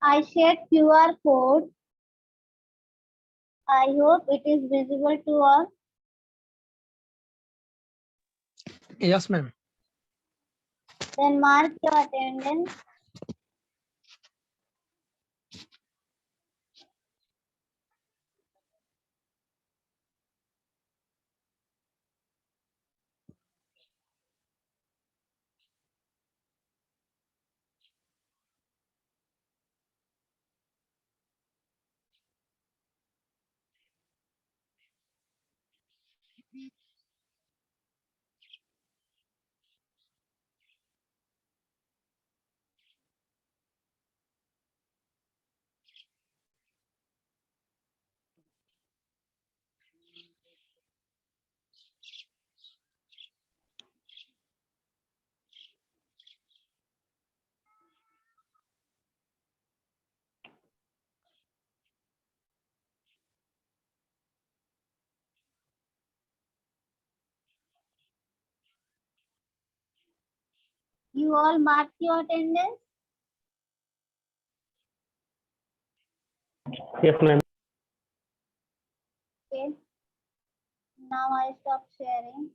I shared QR code. I hope it is visible to all. Yes, ma'am. Then mark your attendance. You all mark your attendance. Yes, ma'am. Okay. Now I stop sharing.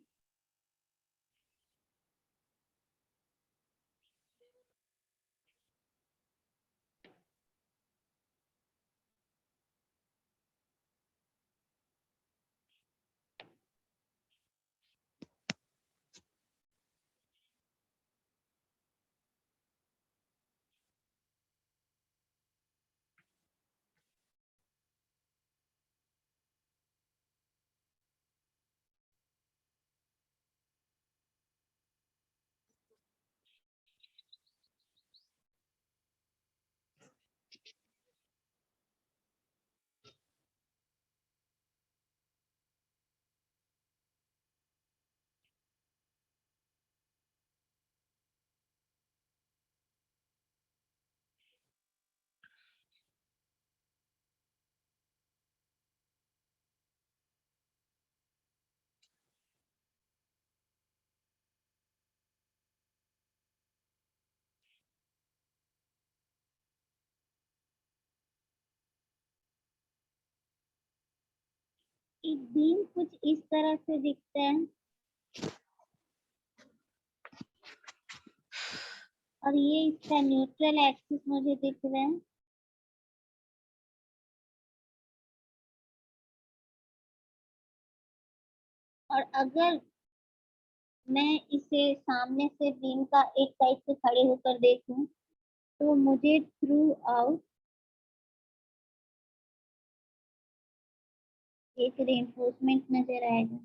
एक beam कुछ इस तरह से दिखता है और ये इसका न्यूट्रल एक्सिस मुझे दिख रहा है। और अगर मैं इसे सामने से बीम का एक साइड से खड़े होकर देखूं तो मुझे थ्रू आउट एक रेनफोर्समेंट नजर आएगा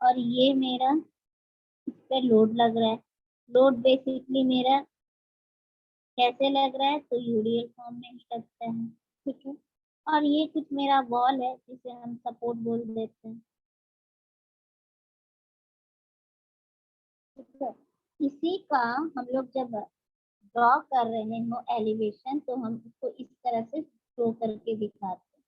और ये मेरा इस पे लोड लग रहा है। लोड बेसिकली मेरा कैसे लग रहा है तो यूडीएल फॉर्म में ही लगता है। ठीक है। और ये कुछ मेरा वॉल है जिसे हम सपोर्ट बोल देते हैं। ठीक है। इसी का हम लोग जब ड्रॉ कर रहे हो एलिवेशन तो हम इसको इस तरह से शो करके दिखाते हैं।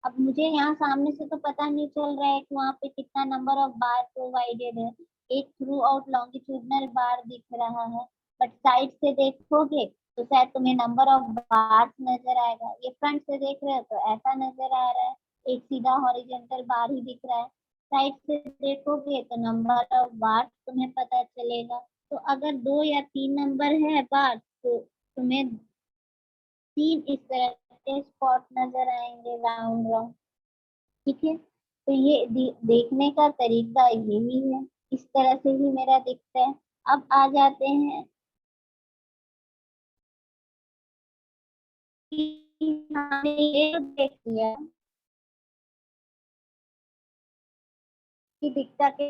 अब मुझे यहाँ सामने से तो पता नहीं चल रहा है कि वहाँ पे कितना नंबर ऑफ बार प्रोवाइडेड है। एक थ्रू आउट लॉन्गिट्यूडनल बार दिख रहा है बट साइड से देखोगे तो शायद तुम्हें नंबर ऑफ बार्स नजर आएगा। ये फ्रंट से देख रहे हो तो ऐसा नजर आ रहा है, एक सीधा हॉरिजॉन्टल बार ही दिख रहा है। साइड से देखोगे तो नंबर ऑफ बार तुम्हें पता चलेगा। तो अगर 2 या 3 नंबर है बार तो तुम्हें 3 इस तरह के स्पॉट नजर आएंगे राउंड राउंड। ठीक है। तो ये देखने का तरीका यही है, इस तरह से ही मेरा दिखता है। अब आ जाते हैं कि हमने ये देख लिया कि दिखता के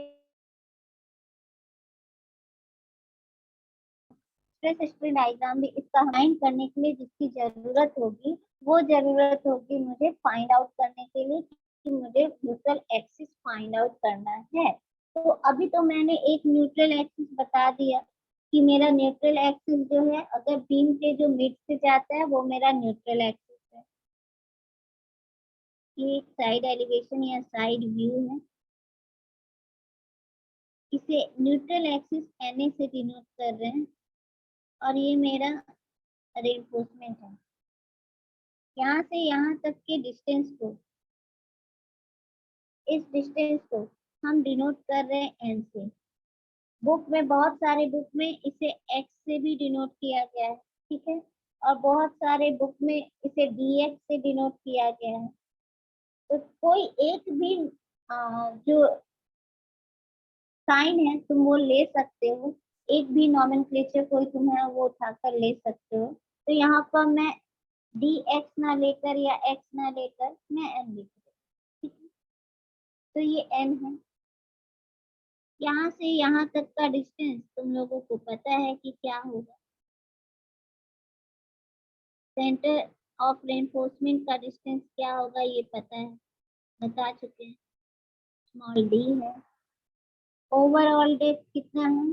स्ट्रेस स्ट्रेन डायग्राम भी इसका फाइंड करने के लिए जिसकी जरूरत होगी वो जरूरत होगी मुझे फाइंड आउट करने के लिए कि मुझे न्यूट्रल एक्सिस फाइंड आउट करना है। तो अभी तो मैंने एक न्यूट्रल एक्सिस बता दिया कि मेरा न्यूट्रल एक्सिस जो है अगर बीम के जो मिड से जाता है वो मेरा न्यूट्रल एक्सिस है। ये एक साइड एलिवेशन या साइड व्यू है। इसे न्यूट्रल एक्सिस Na से डिनोट कर रहे हैं और ये मेरा रेनफोर्समेंट है। यहाँ से यहाँ तक के डिस्टेंस को, इस डिस्टेंस को हम डिनोट कर रहे हैं N से। बुक में, बहुत सारे बुक में इसे X से भी डिनोट किया गया है, ठीक है, और बहुत सारे बुक में इसे Dx से डिनोट किया गया है। तो कोई एक भी जो साइन है तुम वो ले सकते हो, एक भी नॉमेनक्लेचर कोई तुम्हें वो उठाकर ले सकते हो। तो यहाँ पर मैं dx ना लेकर या x ना लेकर मैं n लिख रही हूँ, ठीक है। तो ये n है। यहाँ से यहाँ तक का डिस्टेंस तुम लोगों को पता है कि क्या होगा। सेंटर ऑफ रेनफोर्समेंट का डिस्टेंस क्या होगा ये पता है, बता चुके हैं, स्मॉल d है। ओवरऑल डेप्थ कितना है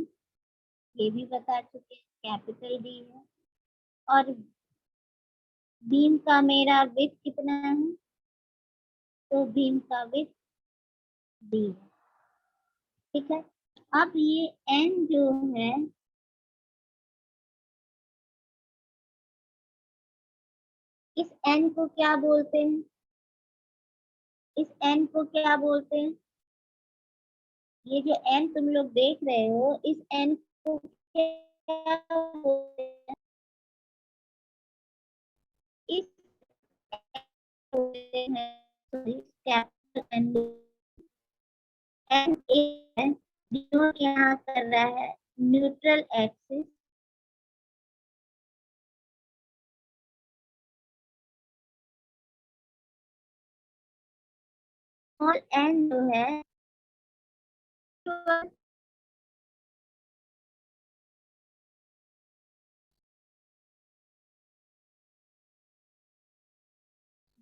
ये भी बता चुके हैं, कैपिटल D है। और बीम का मेरा विड्थ कितना है, तो बीम का विड्थ D है, ठीक है। अब ये n जो है, इस n को क्या बोलते हैं, इस n को क्या बोलते हैं, ये जो n तुम लोग देख रहे हो इस n को क्या बोलते हैं, इस बोलते हैं, कैपिटल N, n है, डिनोट यहाँ कर रहा है न्यूट्रल एक्सिस, स्मॉल n जो है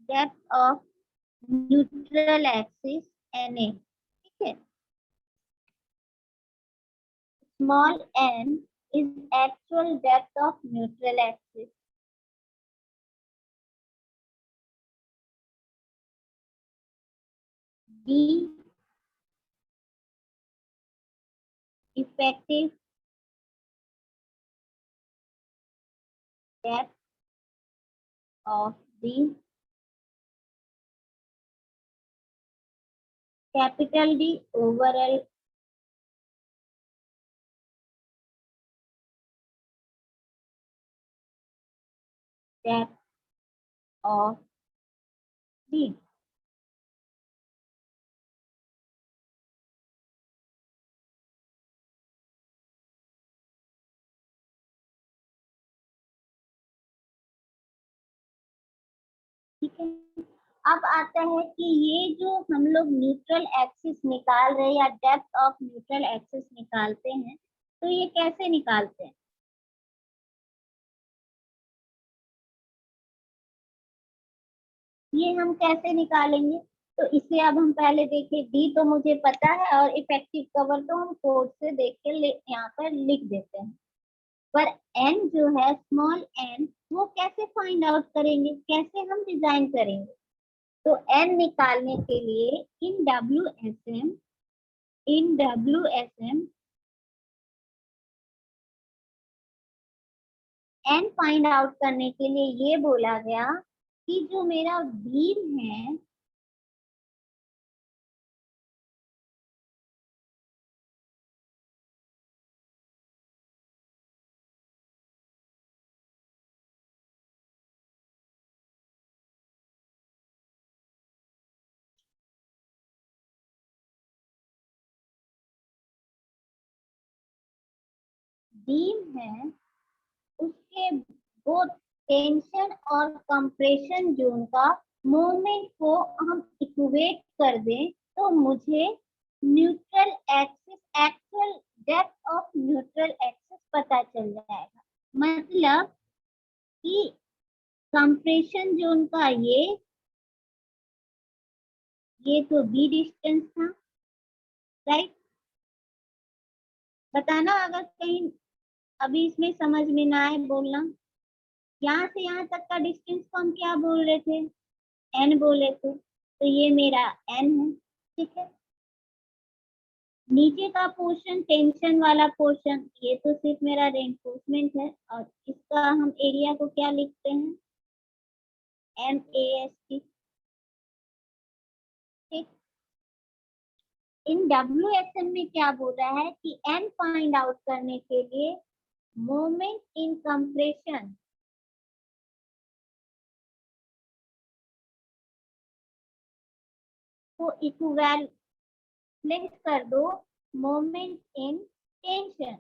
depth of neutral axis Na, ठीक है। Small n is actual depth of neutral axis. D effective depth of the capital D overall depth of D. ठीक है। अब आता है कि ये जो हम लोग न्यूट्रल एक्सिस निकाल रहे हैं या डेप्थ ऑफ न्यूट्रल एक्सिस निकालते हैं, तो ये कैसे निकालते हैं, ये हम कैसे निकालेंगे। तो इसे अब हम पहले देखें, डी तो मुझे पता है और इफेक्टिव कवर तो हम कोड से देख के यहाँ पर लिख देते हैं, पर n जो है स्मॉल n वो कैसे फाइंड आउट करेंगे, कैसे हम डिजाइन करेंगे। तो n निकालने के लिए इन WSM n फाइंड आउट करने के लिए ये बोला गया कि जो मेरा बीम है उसके वो टेंशन और कंप्रेशन जोन का मोमेंट को हम इक्वेट कर दें तो मुझे neutral axis, actual depth of neutral axis पता चल जाएगा। मतलब कि कंप्रेशन जोन का ये तो बी डिस्टेंस था, राइट। बताना अगर कहीं अभी इसमें समझ में ना आए, बोलना। यहाँ से यहाँ तक का डिस्टेंस को हम क्या बोल रहे थे, n बोले थे। तो ये मेरा n है, ठीक है। नीचे का पोर्शन टेंशन वाला पोर्शन, ये तो सिर्फ मेरा रेनफोर्समेंट है, और इसका हम एरिया को क्या लिखते हैं, MAST, ठीक। इन WSM में क्या बोल रहा है कि n फाइंड आउट करने के लिए मोमेंट इन कंप्रेशन को इक्विवेलेंट कर दो मोमेंट इन टेंशन।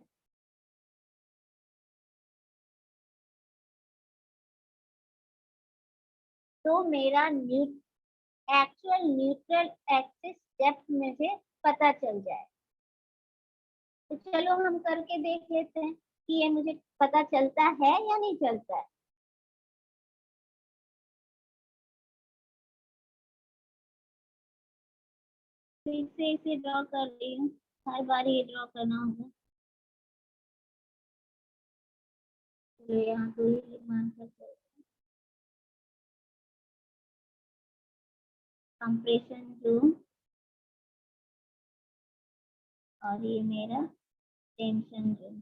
तो मेरा एक्चुअल न्यूट्रल एक्सिस डेप्थ मुझे पता चल जाए। तो चलो हम करके देख लेते हैं कि ये मुझे पता चलता है या नहीं चलता है। फिर से इसे ड्रॉ कर रही हूँ, हर बार ये ड्रॉ करना होगा। तो यहाँ तो ये मान कर कंप्रेशन जोन, और ये मेरा टेंशन जोन।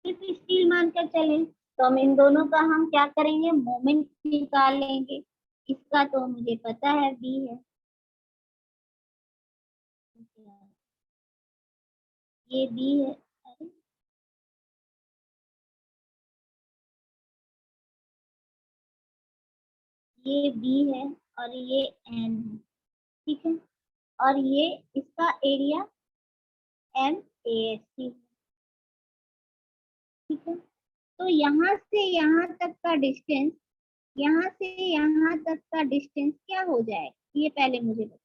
सिर्फ स्टील मानकर चलें, तो हम इन दोनों का हम क्या करेंगे, मोमेंट निकालेंगे। इसका तो मुझे पता है बी है, ये बी है, अरे ये बी है और ये एन है, ठीक है। और ये इसका एरिया MAST, ठीक है। तो यहाँ से यहाँ तक का डिस्टेंस, यहाँ से यहाँ तक का डिस्टेंस क्या हो जाएगा, ये पहले मुझे बताओ।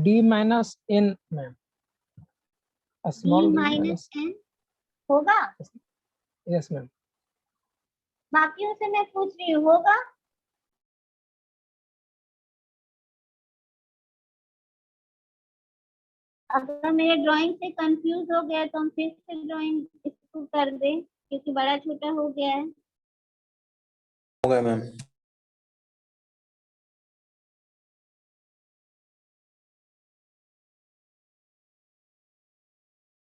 D minus N, ma'am. A small D d minus N होगा। Yes, ma'am. बाकियों से मैं पूछ रही हूँ, होगा? अगर मेरे ड्राइंग से कंफ्यूज हो गया तो हम फिर से ड्राइंग इसको कर दें, क्योंकि बड़ा छोटा हो गया है। हो गया मैम।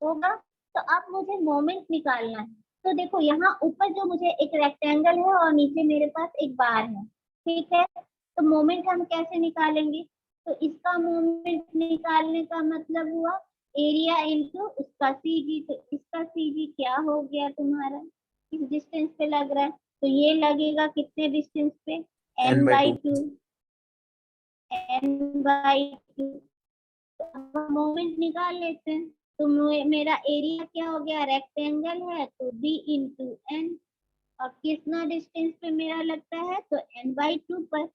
होगा। तो अब मुझे मोमेंट निकालना है। तो देखो यहाँ ऊपर जो मुझे एक रेक्टेंगल है और नीचे मेरे पास एक बार है, ठीक है। तो मोमेंट हम कैसे निकालेंगे, तो इसका मोमेंट निकालने का मतलब हुआ एरिया इनटू उसका CG। तो इसका CG क्या हो गया तुम्हारा, किस डिस्टेंस पे लग रहा है, तो ये लगेगा कितने डिस्टेंस पे, n/2, n/2। तो मोमेंट निकाल लेते हैं। तो मेरा एरिया क्या हो गया, रेक्टेंगल है तो b इंटू एन, और कितना डिस्टेंस पे मेरा लगता है, तो n/2 पर।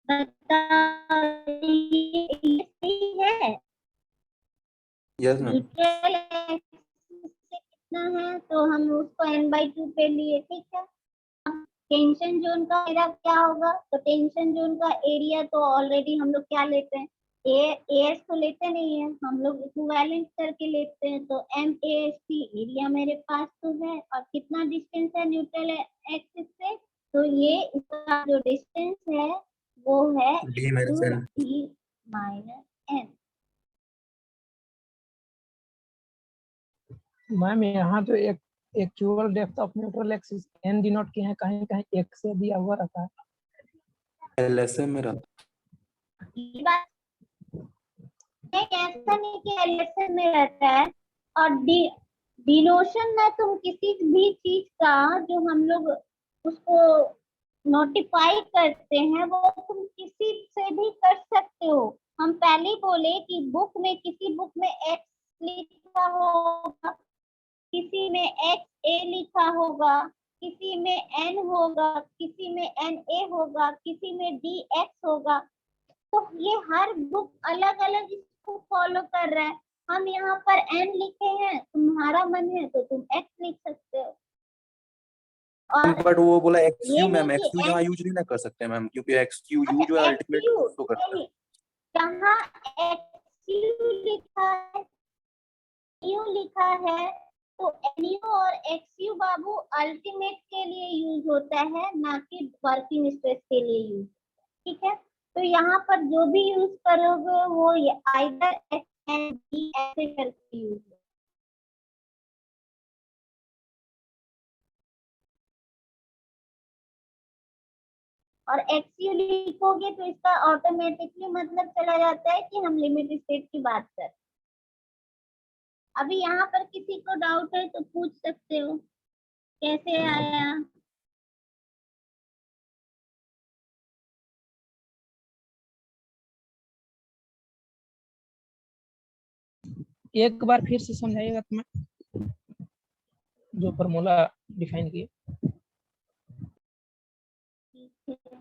ये सही है, यस मैम। न्यूट्रल एक्सिस से कितना है, तो हम उसको n/2 पे लिए, ठीक है। टेंशन जोन का मेरा क्या होगा, तो टेंशन जोन का एरिया तो ऑलरेडी हम लोग क्या लेते हैं, AS तो लेते नहीं है, हम लोग इक्विवेलेंट करके लेते हैं। तो MAST एरिया मेरे पास तो है, और कितना डिस्टेंस है न्यूट्रल एक्सिस से, तो ये इसका जो डिस्टेंस है वो है D minus N। D minus N। Ma'am यहाँ तो एक actual depth of neutral axis N denote किए हैं, कहीं कहीं एक से दिया हुआ रहता है। LSM मेरा ये बात ऐसा नहीं कि LSM में रहता है। और डिनोशन में तुम किसी भी चीज का जो हम लोग उसको नोटिफाई करते हैं वो तुम किसी से भी कर सकते हो। हम पहले बोले कि बुक में, किसी बुक में X लिखा होगा, किसी में XA लिखा होगा, किसी में N होगा, किसी में NA होगा, किसी में DX होगा। तो ये हर बुक अलग अलग इसको फॉलो कर रहा है। हम यहाँ पर N लिखे हैं, तुम्हारा मन है तो तुम X लिख सकते हो। और बट वो बोला ये XU मैम, नहीं कि XU यहाँ यूज नहीं ना कर सकते मैम, क्योंकि XU अच्छा जो है अल्टीमेट XU शो करता है। कहाँ XU लिखा है, NU लिखा है, तो NU और XU बाबू अल्टीमेट के लिए यूज होता है, ना कि वर्किंग स्ट्रेस के लिए यूज। ठीक है, तो यहाँ पर जो भी यूज करोगे वो आइदर X एंड B ऐसे करके यूज हो। और XU लिखोगे तो इसका ऑटोमेटिकली मतलब चला जाता है कि हम लिमिट स्टेट की बात कर। अभी यहाँ पर किसी को डाउट है तो पूछ सकते हो, कैसे आया? एक बार फिर से समझाइएगा तो मैं जो फॉर्मूला डिफाइन किए। ठीक है,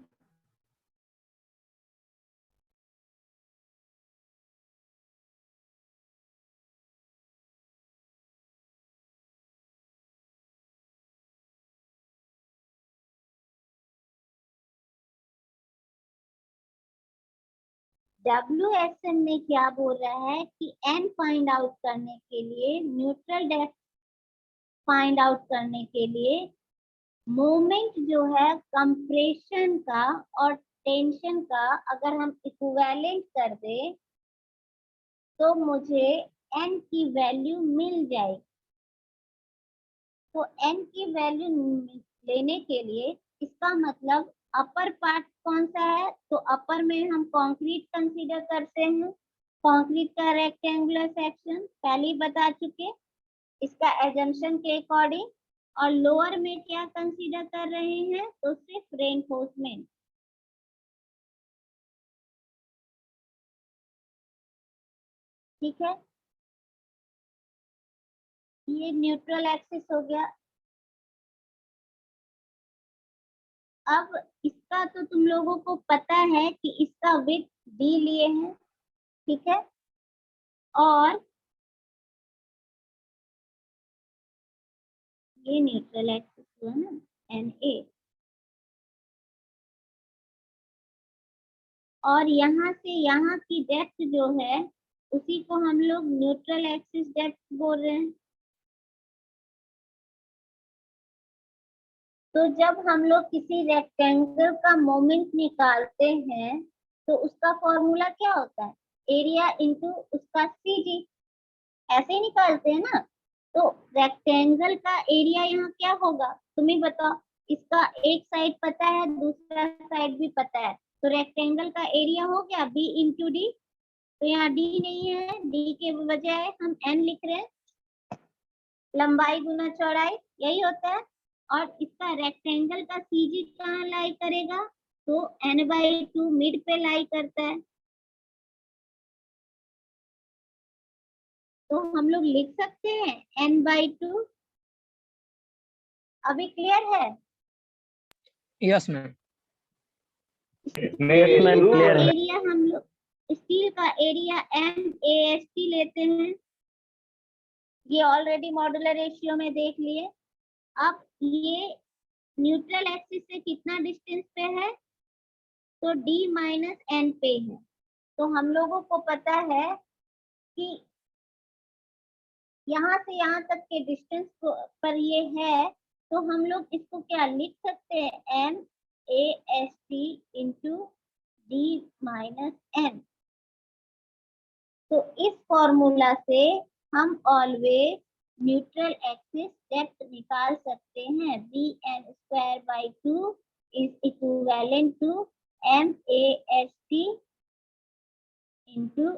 WSN में क्या बोल रहा है कि N फाइंड आउट करने के लिए, न्यूट्रल डेप्थ फाइंड आउट करने के लिए मोमेंट जो है कंप्रेशन का और टेंशन का अगर हम इक्विवेलेंट कर दे तो मुझे N की वैल्यू मिल जाएगी। तो N की वैल्यू लेने के लिए इसका मतलब अपर पार्ट कौन सा है, तो अपर में हम कंक्रीट कंसीडर करते हैं, कंक्रीट का रेक्टेंगुलर सेक्शन पहले ही बता चुके इसका एजम्पशन के अकॉर्डिंग। और लोअर में क्या कंसीडर कर रहे हैं, तो सिर्फ रेनफोर्समेंट। ठीक है, ये न्यूट्रल एक्सिस हो गया। अब इसका तो तुम लोगों को पता है कि इसका विड्थ D लिए हैं, ठीक है, और ये न्यूट्रल एक्सिस हुआ ना NA, और यहाँ से यहाँ की डेप्थ जो है उसी को हम लोग न्यूट्रल एक्सिस डेप्थ बोल रहे हैं। तो जब हम लोग किसी रेक्टेंगल का मोमेंट निकालते हैं तो उसका फॉर्मूला क्या होता है, एरिया इंटू उसका CG, ऐसे ही निकालते हैं ना। तो रेक्टेंगल का एरिया यहाँ क्या होगा, तुम ही बताओ। इसका एक साइड पता है, दूसरा साइड भी पता है, तो रेक्टेंगल का एरिया हो गया B इंटू D। तो यहाँ D नहीं है, D के बजाय हम N लिख रहे हैं, लंबाई गुना चौड़ाई, यही होता है। और इसका रेक्टेंगल का CG कहाँ लाई करेगा, तो N/2 मिड पे लाई करता है। तो हम लोग लिख सकते हैं N/2। अभी क्लियर है? Yes ma'am. एरिया हम लोग स्टील का एरिया MAST लेते हैं, ये ऑलरेडी मॉड्यूलर रेशियो में देख लिए। अब ये न्यूट्रल एक्सिस से कितना डिस्टेंस पे है, तो D माइनस N पे है। तो हम लोगों को पता है कि यहाँ से यहाँ तक के डिस्टेंस पर ये है, तो हम लोग इसको क्या लिख सकते हैं, MAST into D minus N। तो इस फॉर्मूला से हम ऑलवेज न्यूट्रल एक्सिस डेप्थ निकाल सकते हैं। BN²/2 is equivalent to MAST into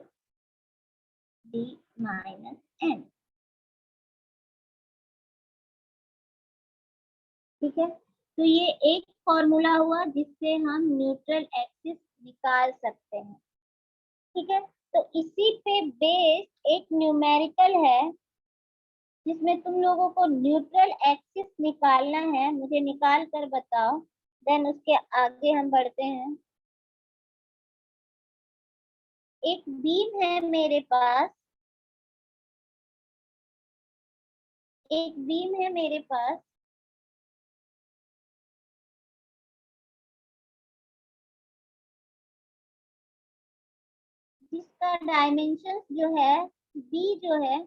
D minus N। ठीक है, तो ये एक फॉर्मूला हुआ जिससे हम न्यूट्रल एक्सिस निकाल सकते हैं। ठीक है, तो इसी पे बेस एक न्यूमेरिकल है जिसमें तुम लोगों को न्यूट्रल एक्सिस निकालना है, मुझे निकाल कर बताओ, देन उसके आगे हम बढ़ते हैं। एक बीम है मेरे पास, एक बीम है मेरे पास जिसका इसका डायमेंशन जो है बी जो है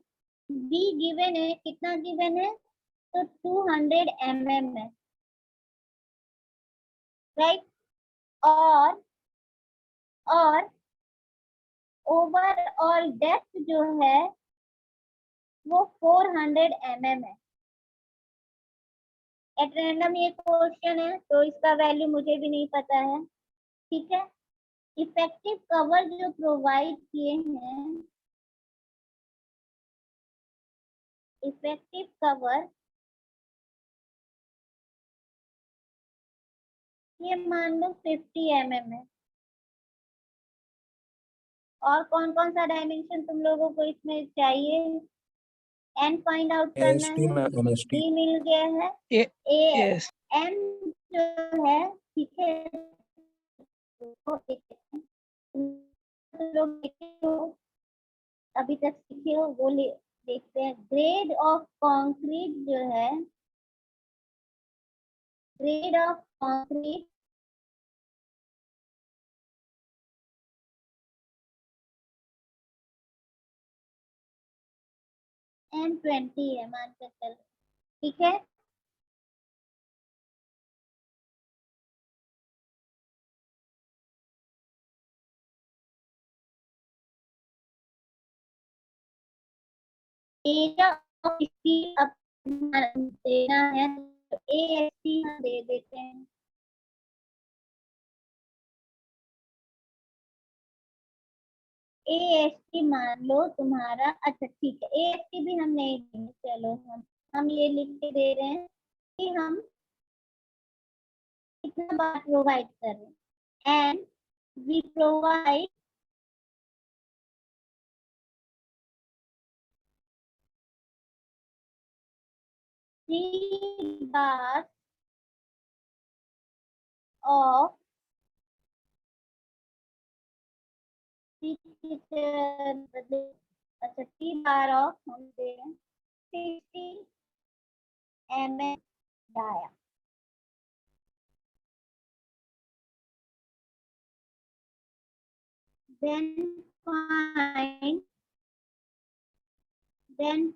बी गिवन है, कितना गिवन है, तो 200 mm है, राइट। और ओवरऑल डेप्थ जो है वो 400 mm है। एट रैंडम ये क्वेश्चन है तो इसका वैल्यू मुझे भी नहीं पता है, ठीक है। इफेक्टिव कवर जो प्रोवाइड किए हैं, इफेक्टिव कवर ये मान लो 50 mm है। और कौन कौन सा डायमेंशन तुम लोगों को इसमें चाहिए, एन फाइंड आउट करना AST है। Ma'am, MST। डी मिल गया है, ए ए एस एन जो है, ठीक है। तो तुम लोग देखे हो, अभी तक सीखे हो वो देखते हैं। ग्रेड ऑफ कंक्रीट जो है, ग्रेड ऑफ कंक्रीट M20 है, मान के चल, ठीक है। एरिया ऑफ स्टील अब देना है तो AST हम दे देते हैं। AST मान लो तुम्हारा, अच्छा ठीक है, AST भी हम नहीं देंगे, चलो हम ये लिख के दे रहे हैं कि हम कितना बार प्रोवाइड कर रहे हैं, and we provide 3 bars of अच्छा 3 बार ऑफ हम दे रहे हैं 60 mm dia. Then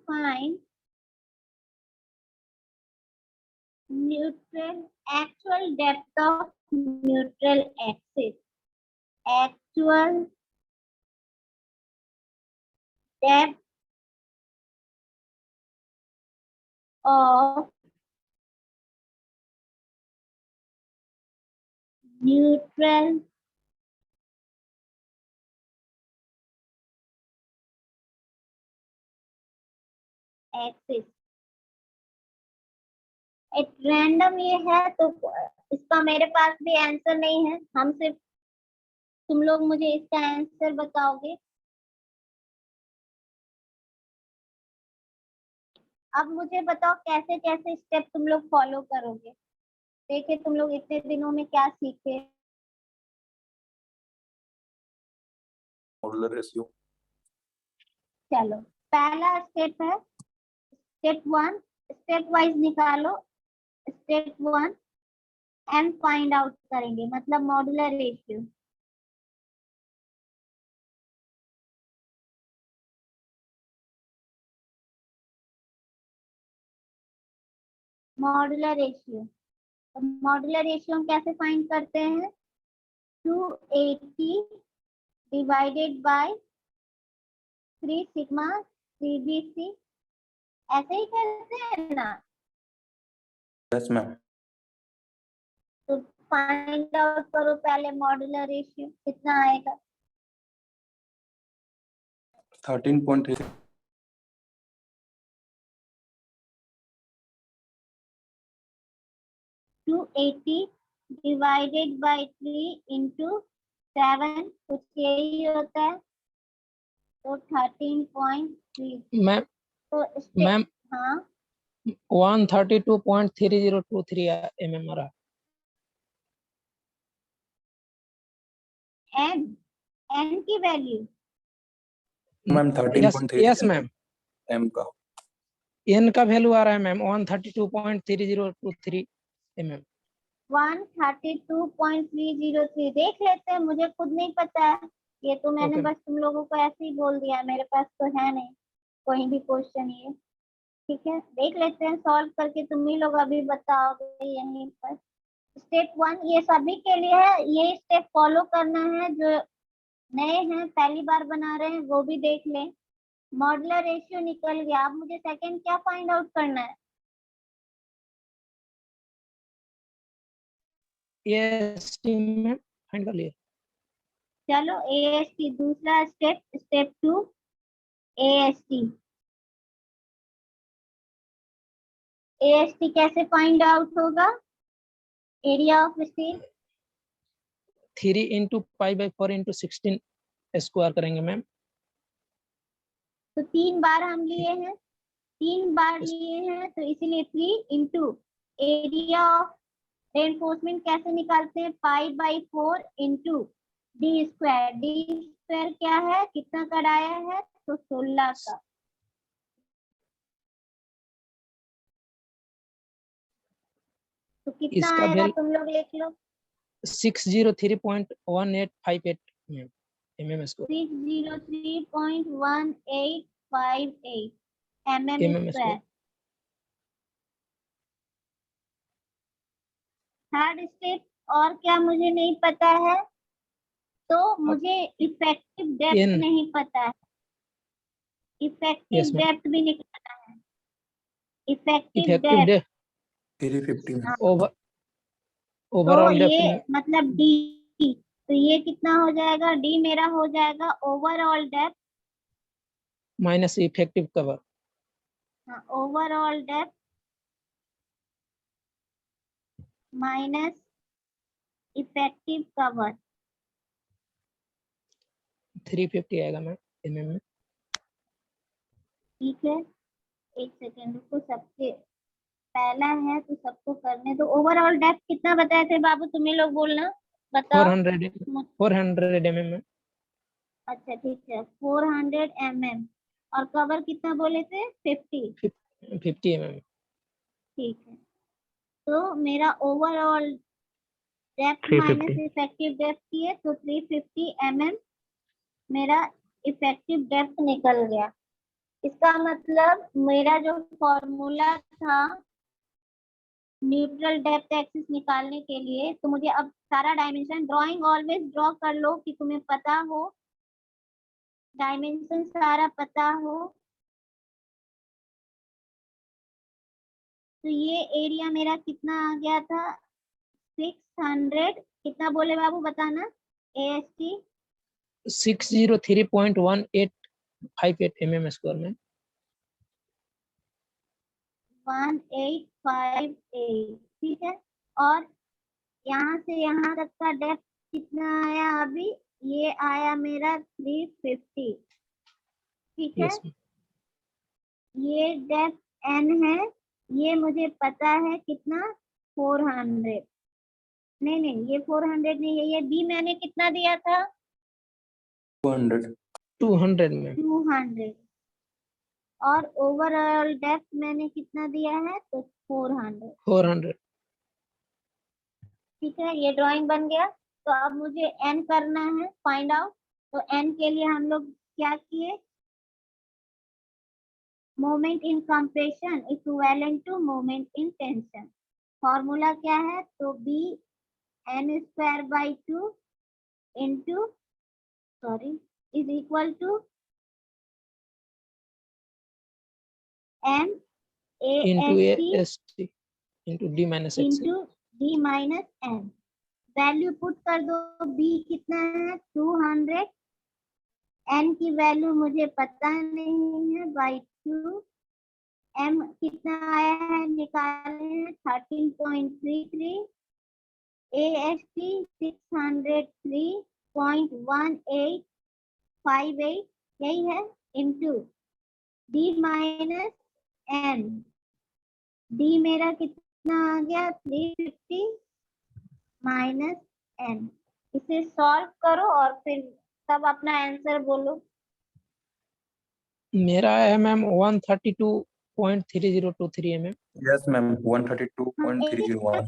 find neutral, actual depth of neutral axis. Actual depth of neutral axis. एक रैंडम ये है तो इसका मेरे पास भी आंसर नहीं है, हम सिर्फ तुम लोग मुझे इसका आंसर बताओगे। अब मुझे बताओ कैसे कैसे स्टेप तुम लोग फॉलो करोगे, देखे तुम लोग इतने दिनों में क्या सीखे। Modular ratio. चलो पहला स्टेप है, स्टेप 1, स्टेप वाइज निकालो। स्टेप 1 एम फाइंड आउट करेंगे, मतलब मॉड्यूलर रेशियो। मॉड्यूलर रेशियो, तो मॉड्यूलर रेशियो हम कैसे फाइंड करते हैं, 280 डिवाइडेड बाय 3 सिग्मा CBC, ऐसे ही करते हैं ना। Yes ma'am. तो फाइंड आउट करो पहले मॉड्यूलर रेशियो कितना आएगा। 13.3। 280 डिवाइडेड बाय 3 इंटू 7, कुछ यही होता है, तो 13.3। मैम तो मैम हाँ 132.3023 mm आ रहा। एन एन की value ma'am 13.3 yes ma'am, M का। एन का वैल्यू आ रहा है मैम 132.3023 mm। 132.303 देख लेते हैं, मुझे खुद नहीं पता है। ये तो मैंने Okay. बस तुम लोगों को ऐसे ही बोल दिया, मेरे पास तो है नहीं कोई भी क्वेश्चन ये। ठीक है, देख लेते हैं सॉल्व करके, तुम ही लोग अभी बताओगे यहीं पर। स्टेप 1 ये सभी के लिए है, ये स्टेप फॉलो करना है, जो नए हैं पहली बार बना रहे हैं वो भी देख लें। मॉडुलर रेशियो निकल गया, अब मुझे सेकंड क्या फाइंड आउट करना है? AST में फाइंड कर लिए। चलो AST दूसरा स्टेप, स्टेप 2 AST। AST कैसे फाइंड आउट होगा? Area of steel 3 into pi by 4 into 16 square करेंगे मैम। तो 3 बार हम लिए हैं, 3 बार लिए हैं, तो इसीलिए 3 इंटू एरिया ऑफ रेनफोर्समेंट कैसे निकालते हैं? Pi by 4 into D square. D square क्या है, कितना का आया है? तो 16 का। तो कितना इसका आएगा वैल्यू तुम लोग लिख लो। 603.1858 mm square. 603.1858 mm mm square. Square. Third step और क्या मुझे नहीं पता है, तो मुझे इफेक्टिव डेप्थ N नहीं पता है। Effective yes ma'am. डेप्थ भी निकालना है। इफेक्टिव इफेक्टिव डेप्थ, डेप्थ 350 में। ओवर तो ओवरऑल ये डेप्थ मतलब डी, तो ये कितना हो जाएगा? डी मेरा हो जाएगा overall depth, minus effective cover. Overall depth minus effective cover. 350 आएगा मैम mm में। ठीक है, एक सेकेंड रुको, सबसे पहला है तो सबको करने दो। ओवरऑल डेप्थ कितना बताए थे बाबू, तुम्हें लोग बोलना, बताओ। 400 mm में। अच्छा ठीक है, 400 mm। और कवर कितना बोले थे? 50। 50 mm। ठीक है, तो मेरा overall depth minus 350। Effective depth की है, तो 350 mm मेरा इफेक्टिव डेप्थ निकल गया। इसका मतलब मेरा जो फॉर्मूला था न्यूट्रल डेप्थ एक्सिस निकालने के लिए, तो मुझे अब सारा डायमेंशन, ड्राइंग ऑलवेज ड्रॉ कर लो कि तुम्हें पता हो, डायमेंशन सारा पता हो। तो ये एरिया मेरा कितना आ गया था? 600 कितना बोले बाबू बताना? AST 603.1858 mm स्क्वायर में। 1858। ठीक है, और यहाँ से यहाँ तक का डेप्थ कितना आया अभी? ये आया मेरा 350। ठीक है, यस मैम। ये डेप्थ n है, ये मुझे पता है कितना? 400। नहीं नहीं, ये 400 नहीं है, ये b मैंने कितना दिया था? 200। 200 में। 200। और ओवरऑल डेप्थ मैंने कितना दिया है? तो 400। 400। ठीक है, ये ड्राइंग बन गया। तो अब मुझे n करना है फाइंड आउट। तो n के लिए हम लोग क्या किए? Moment in compression equivalent to moment in tension. Formula क्या है? तो b n²/2 into sorry is equal to m into AST AST into D minus XL। Into d minus n। Value put कर दो, b कितना है? 200। n की value मुझे पता नहीं है, बाई 2। m कितना आया है निकाले हैं? 13.33। AST 603.1858 यही है, into d minus n। d मेरा कितना आ गया? 350 माइनस n। इसे सॉल्व करो और फिर तब अपना आंसर बोलो। मेरा है मैम 132.3023 mm। यस मैम हाँ, 132.301।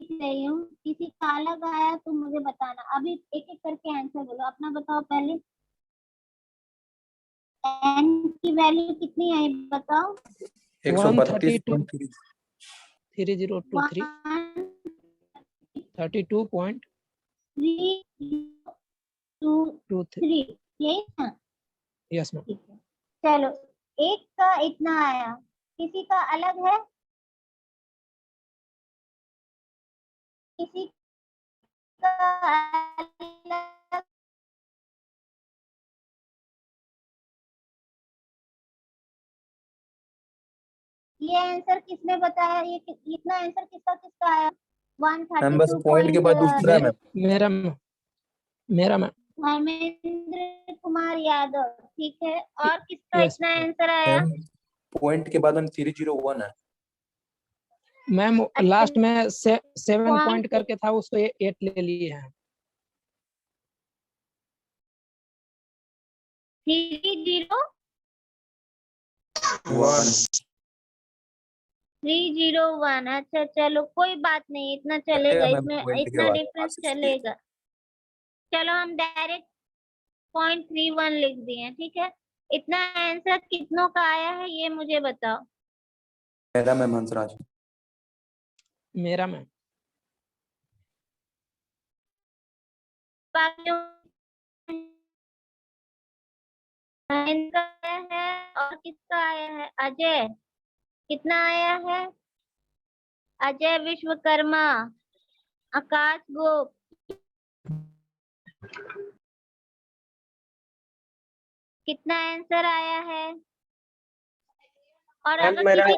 रही हूँ, किसी का अलग आया तो मुझे बताना। अभी एक एक करके आंसर बोलो, अपना बताओ पहले। n की वैल्यू कितनी आई बताओ। 132.3 3023 32.23 3 यही ना? Yes ma'am. ठीक है, चलो एक का इतना आया, किसी का अलग है? किसी का अलग? ये आंसर किसने बताया? ये इतना आंसर किसका किसका आया? मैम बस पॉइंट के बाद दूसरा है मैम। मेरा मैम धर्मेंद्र कुमार यादव, ठीक है। और किसका यस इतना आंसर आया? मैम पॉइंट के बाद मैम 301 है। मैम। लास्ट में 7 Point- पॉइंट करके था, उसको 8 ले लिए हैं। 301। अच्छा चलो कोई बात नहीं, इतना चलेगा, मैम इसमें पॉइंट के इतना बाद डिफरेंस आशीष के। चलेगा। चलो हम डायरेक्ट 0.31 लिख दिए, ठीक है। इतना आंसर कितनों का आया है ये मुझे बताओ। मेरा मैम हंसराज। मेरा मैम बाकियों इनका आया है, और किसका आया है? अजय, कितना आया है? अजय विश्वकर्मा, आकाश गोप, कितना आंसर आया है? और अगर किसी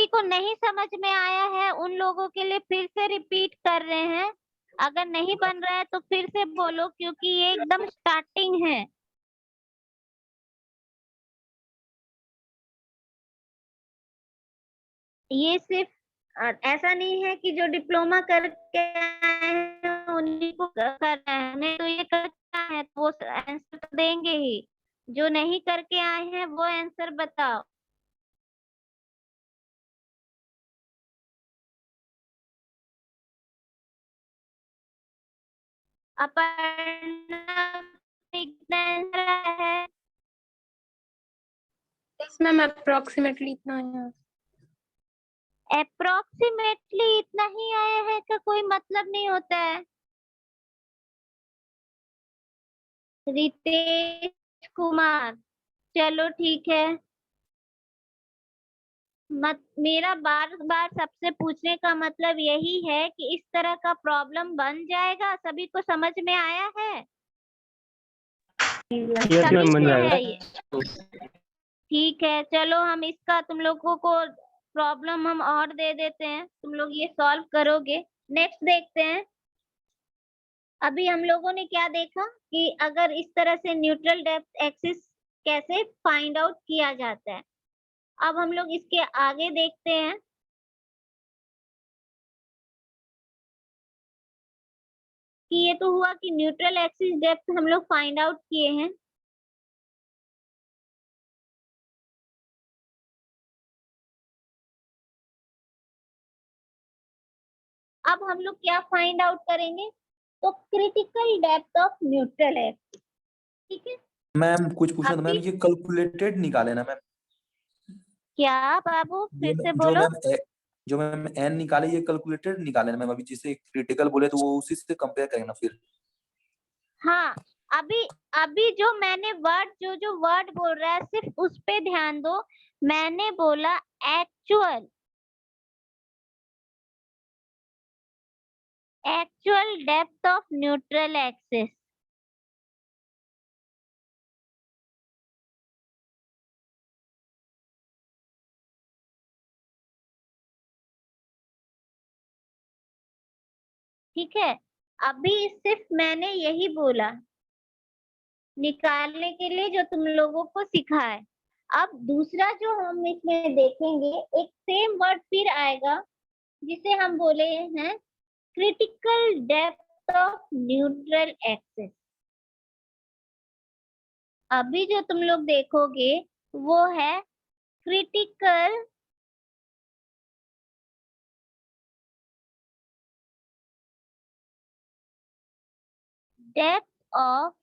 को नहीं समझ में आया है, उन लोगों के लिए फिर से रिपीट कर रहे हैं। अगर नहीं बन रहा है तो फिर से बोलो, क्योंकि ये एकदम स्टार्टिंग है। ये सिर्फ ऐसा नहीं है कि जो डिप्लोमा करके आए हैं उन्हीं को कर रहे हैं, नहीं तो ये करके आए हैं तो वो आंसर तो देंगे ही। जो नहीं करके आए हैं वो आंसर बताओ। अपर्णा कितना आंसर आया है? यस मैम अप्रोक्सीमेटली इतना आया। अप्रोक्सीमेटली इतना ही आया है का कोई मतलब नहीं होता है। रितेश कुमार, चलो ठीक है। मेरा बार बार सबसे पूछने का मतलब यही है कि इस तरह का प्रॉब्लम बन जाएगा, सभी को समझ में आया है? सभी बन को जाएगा। है ये? ठीक है, चलो हम इसका तुम लोगों को प्रॉब्लम हम और दे देते हैं, तुम लोग ये सॉल्व करोगे। नेक्स्ट देखते हैं। अभी हम लोगों ने क्या देखा कि अगर इस तरह से न्यूट्रल डेप्थ एक्सिस कैसे फाइंड आउट किया जाता है। अब हम लोग इसके आगे देखते हैं। कि ये तो हुआ कि न्यूट्रल एक्सिस डेप्थ हम लोग फाइंड आउट किए हैं। अब हम लोग क्या फाइंड आउट करेंगे? तो critical depth of neutral axis, ठीक है। मैम कुछ पूछना था मैम, अभी ये कैलकुलेटेड निकाले ना मैम? क्या बाबू फिर से जो बोलो। मैम जो मैम एन निकाले ये कैलकुलेटेड निकाले ना मैम? अभी जिसे क्रिटिकल बोले तो वो उसी से कंपेयर करेंगे ना फिर? हाँ, अभी अभी जो मैंने वर्ड जो वर्ड बोल रहा है सिर्फ उस पे ध्यान दो। मैंने बोला actual depth of neutral axis. ठीक है, अभी सिर्फ मैंने यही बोला निकालने के लिए जो तुम लोगों को सिखा है। अब दूसरा जो हम इसमें देखेंगे, एक सेम वर्ड फिर आएगा जिसे हम बोले हैं critical depth of neutral axis. अभी जो तुम लोग देखोगे वो है critical depth of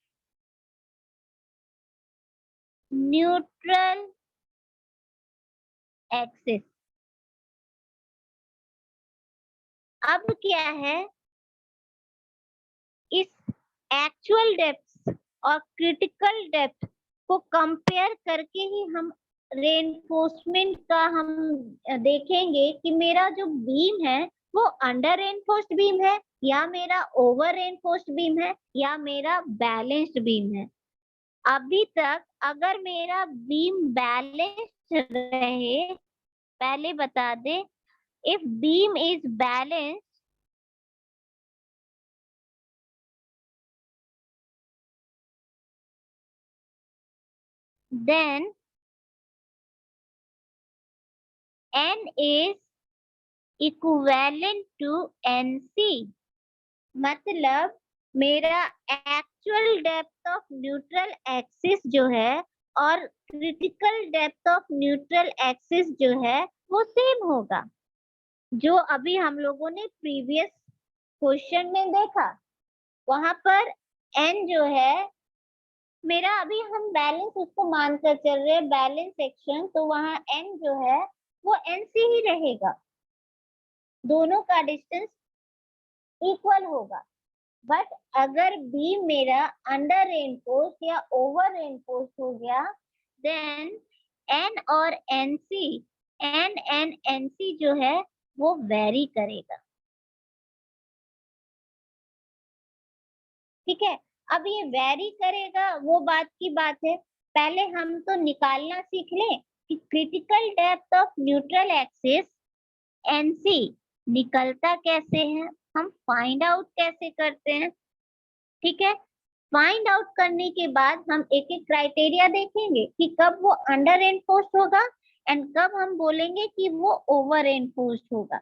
neutral axis. अब क्या है, इस एक्चुअल डेप्थ और क्रिटिकल डेप्थ को कंपेयर करके ही हम रेनफोर्समेंट का हम देखेंगे कि मेरा जो बीम है वो अंडर रेनफोर्स्ड बीम है या मेरा ओवर रेनफोर्स्ड बीम है या मेरा बैलेंस्ड बीम है। अभी तक अगर मेरा बीम बैलेंस्ड रहे, पहले बता दे, if beam is balanced then N is equivalent to NC। मतलब मेरा actual depth of neutral axis जो है और critical depth of neutral axis जो है वो सेम होगा। जो अभी हम लोगों ने प्रीवियस क्वेश्चन में देखा, वहां पर N जो है मेरा, अभी हम बैलेंस उसको मानकर चल रहे हैं, बैलेंस सेक्शन, तो वहां N जो है वो NC ही रहेगा, दोनों का डिस्टेंस इक्वल होगा। बट अगर बीम मेरा अंडर रेनफोर्स या ओवर रेनफोर्स हो गया, देन N और NC, N एंड NC जो है वो वेरी करेगा। ठीक है, अब ये वेरी करेगा वो बात की बात है, पहले हम तो निकालना सीख लें कि critical depth of neutral axis NC निकलता कैसे है, हम फाइंड आउट कैसे करते हैं। ठीक है, फाइंड आउट करने के बाद हम एक एक क्राइटेरिया देखेंगे कि कब वो अंडर रेनफोर्स्ड होगा एंड कब हम बोलेंगे कि वो ओवर रेनफोर्स्ड होगा।